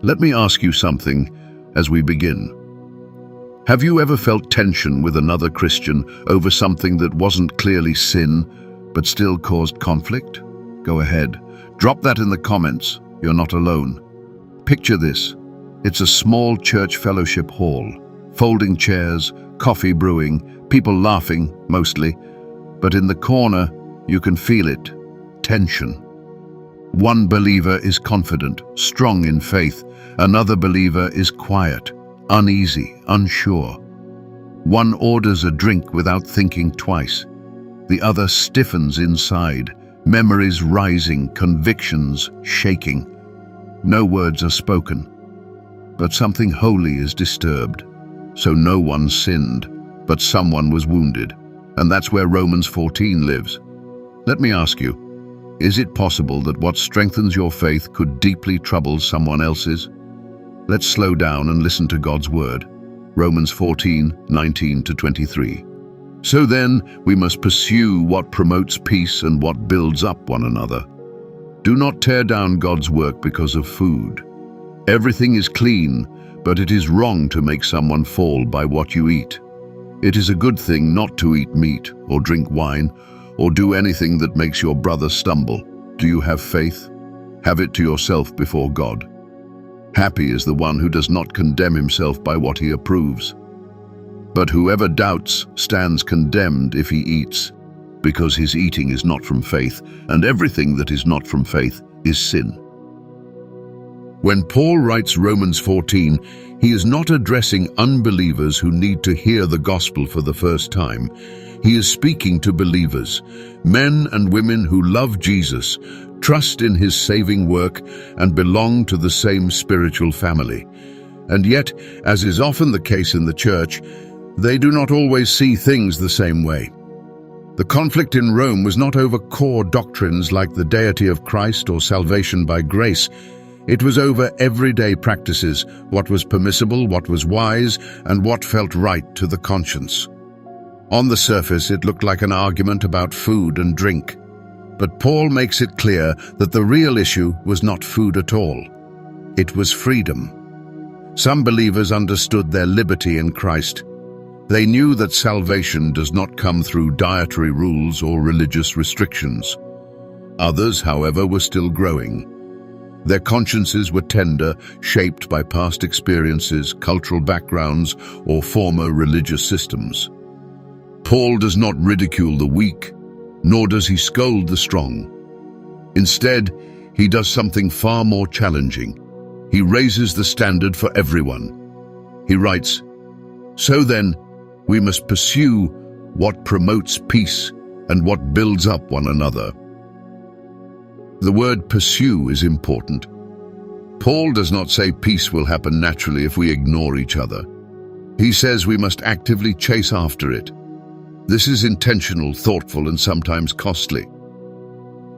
Let me ask you something as we begin. Have you ever felt tension with another Christian over something that wasn't clearly sin, but still caused conflict? Go ahead. Drop that in the comments. You're not alone. Picture this. It's a small church fellowship hall. Folding chairs, coffee brewing, people laughing, mostly. But in the corner, you can feel it. Tension. One believer is confident, strong in faith. Another believer is quiet, uneasy, unsure. One orders a drink without thinking twice. The other stiffens inside, memories rising, convictions shaking. No words are spoken, but something holy is disturbed. So no one sinned, but someone was wounded. And that's where Romans 14 lives. Let me ask you, is it possible that what strengthens your faith could deeply trouble someone else's? Let's slow down and listen to God's word. Romans 14:19-23. So then, we must pursue what promotes peace and what builds up one another. Do not tear down God's work because of food. Everything is clean, but it is wrong to make someone fall by what you eat. It is a good thing not to eat meat or drink wine or do anything that makes your brother stumble. Do you have faith? Have it to yourself before God. Happy is the one who does not condemn himself by what he approves. But whoever doubts stands condemned if he eats, because his eating is not from faith, and everything that is not from faith is sin. When Paul writes Romans 14, he is not addressing unbelievers who need to hear the gospel for the first time. He is speaking to believers, men and women who love Jesus, trust in his saving work, and belong to the same spiritual family. And yet, as is often the case in the church, they do not always see things the same way. The conflict in Rome was not over core doctrines like the deity of Christ or salvation by grace. It was over everyday practices, what was permissible, what was wise, and what felt right to the conscience. On the surface, it looked like an argument about food and drink. But Paul makes it clear that the real issue was not food at all. It was freedom. Some believers understood their liberty in Christ. They knew that salvation does not come through dietary rules or religious restrictions. Others, however, were still growing. Their consciences were tender, shaped by past experiences, cultural backgrounds, or former religious systems. Paul does not ridicule the weak, nor does he scold the strong. Instead, he does something far more challenging. He raises the standard for everyone. He writes, "So then, we must pursue what promotes peace and what builds up one another." The word pursue is important. Paul does not say peace will happen naturally if we ignore each other. He says we must actively chase after it. This is intentional, thoughtful, and sometimes costly.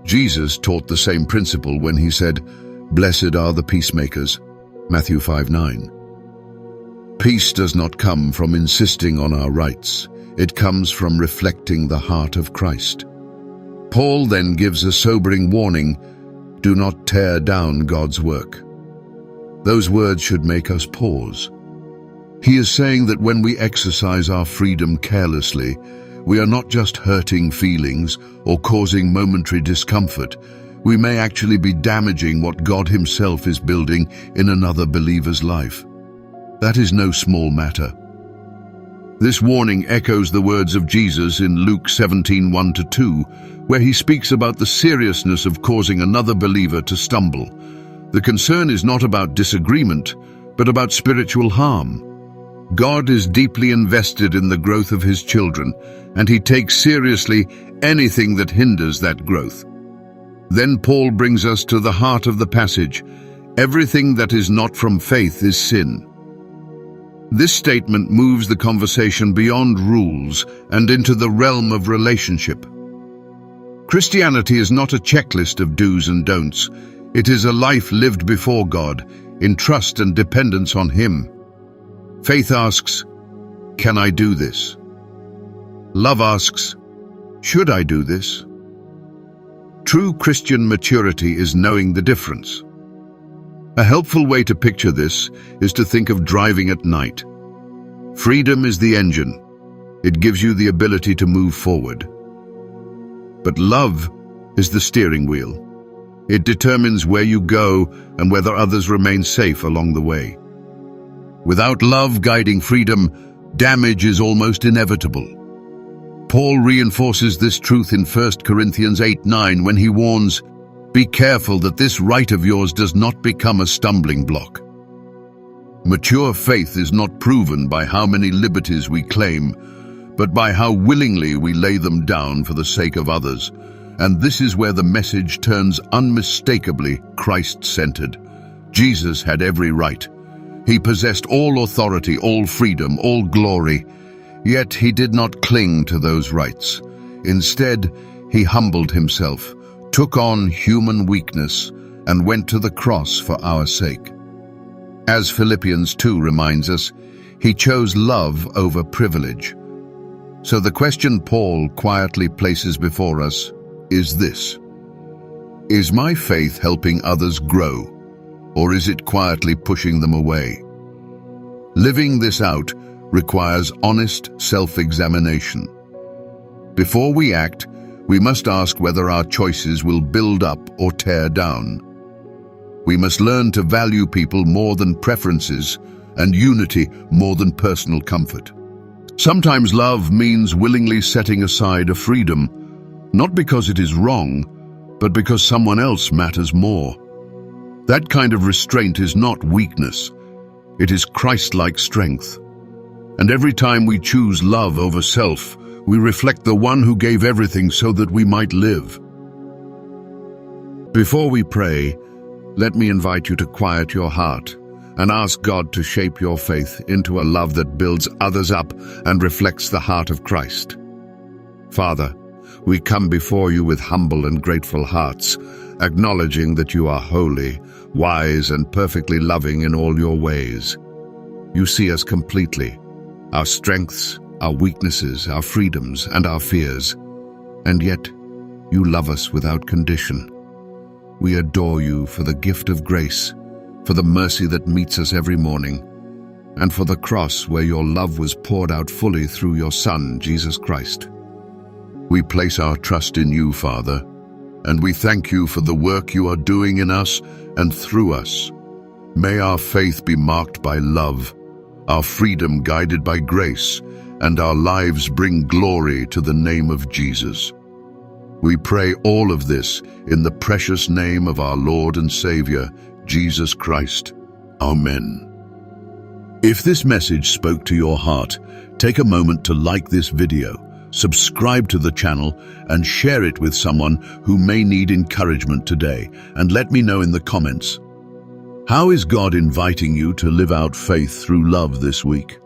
Jesus taught the same principle when he said, "Blessed are the peacemakers," Matthew 5:9. Peace does not come from insisting on our rights. It comes from reflecting the heart of Christ. Paul then gives a sobering warning: do not tear down God's work. Those words should make us pause. He is saying that when we exercise our freedom carelessly, we are not just hurting feelings or causing momentary discomfort. We may actually be damaging what God himself is building in another believer's life. That is no small matter. This warning echoes the words of Jesus in Luke 17:1-2, where he speaks about the seriousness of causing another believer to stumble. The concern is not about disagreement, but about spiritual harm. God is deeply invested in the growth of his children, and he takes seriously anything that hinders that growth. Then Paul brings us to the heart of the passage: everything that is not from faith is sin. This statement moves the conversation beyond rules and into the realm of relationship. Christianity is not a checklist of do's and don'ts. It is a life lived before God, in trust and dependence on him. Faith asks, can I do this? Love asks, should I do this? True Christian maturity is knowing the difference. A helpful way to picture this is to think of driving at night. Freedom is the engine. It gives you the ability to move forward. But love is the steering wheel. It determines where you go and whether others remain safe along the way. Without love guiding freedom, damage is almost inevitable. Paul reinforces this truth in 1 Corinthians 8:9 when he warns, "Be careful that this right of yours does not become a stumbling block." Mature faith is not proven by how many liberties we claim, but by how willingly we lay them down for the sake of others. And this is where the message turns unmistakably Christ-centered. Jesus had every right. He possessed all authority, all freedom, all glory. Yet he did not cling to those rights. Instead, he humbled himself, took on human weakness, and went to the cross for our sake. As Philippians 2 reminds us, he chose love over privilege. So the question Paul quietly places before us is this: is my faith helping others grow, or is it quietly pushing them away? Living this out requires honest self-examination. Before we act, we must ask whether our choices will build up or tear down. We must learn to value people more than preferences and unity more than personal comfort. Sometimes love means willingly setting aside a freedom, not because it is wrong, but because someone else matters more. That kind of restraint is not weakness. It is Christ-like strength. And every time we choose love over self, we reflect the one who gave everything so that we might live. Before we pray, let me invite you to quiet your heart and ask God to shape your faith into a love that builds others up and reflects the heart of Christ. Father, we come before you with humble and grateful hearts, acknowledging that you are holy, wise, and perfectly loving in all your ways. You see us completely, our strengths, our weaknesses, our freedoms, and our fears. And yet, you love us without condition. We adore you for the gift of grace, for the mercy that meets us every morning, and for the cross where your love was poured out fully through your Son, Jesus Christ. We place our trust in you, Father, and we thank you for the work you are doing in us and through us. May our faith be marked by love, our freedom guided by grace, and our lives bring glory to the name of Jesus. We pray all of this in the precious name of our Lord and Savior, Jesus Christ. Amen. If this message spoke to your heart, take a moment to like this video, subscribe to the channel, and share it with someone who may need encouragement today. And let me know in the comments, how is God inviting you to live out faith through love this week?